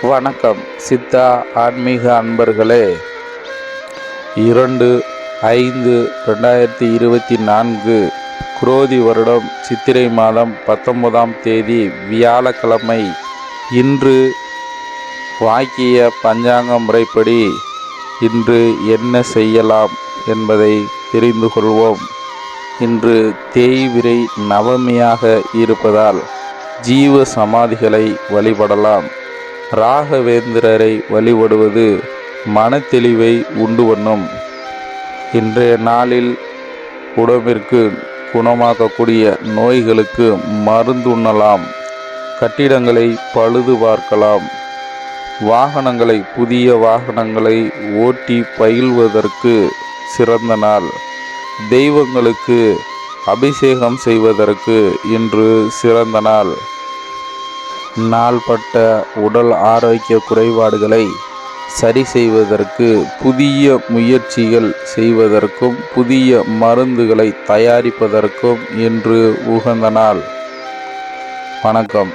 வணக்கம் சித்தா ஆன்மீக அன்பர்களே. 2/5/2024 குரோதி வருடம் சித்திரை மாதம் 19ஆம் தேதி வியாழக்கிழமை. இன்று வாக்கிய பஞ்சாங்க முறைப்படி இன்று என்ன செய்யலாம் என்பதை தெரிந்து கொள்வோம். இன்று தேய்பிறை நவமியாக இருப்பதால் ஜீவ சமாதிகளை வழிபடலாம். ராகவேந்திரரை வழிபடுவது மனத்தெளிவை உண்டு பண்ணும். இன்றைய நாளில் உடம்பிற்கு குணமாக்கக்கூடிய நோய்களுக்கு மருந்துண்ணலாம். கட்டிடங்களை பழுது பார்க்கலாம். புதிய வாகனங்களை ஓட்டி பயில்வதற்கு சிறந்த நாள். தெய்வங்களுக்கு அபிஷேகம் செய்வதற்கு இன்று சிறந்த நாள். நாள்பட்ட உடல் ஆரோக்கிய குறைபாடுகளை சரி செய்வதற்கு, புதிய முயற்சிகள் செய்வதற்கும், புதிய மருந்துகளை தயாரிப்பதற்கும் இன்று உகந்த நாள். வணக்கம்.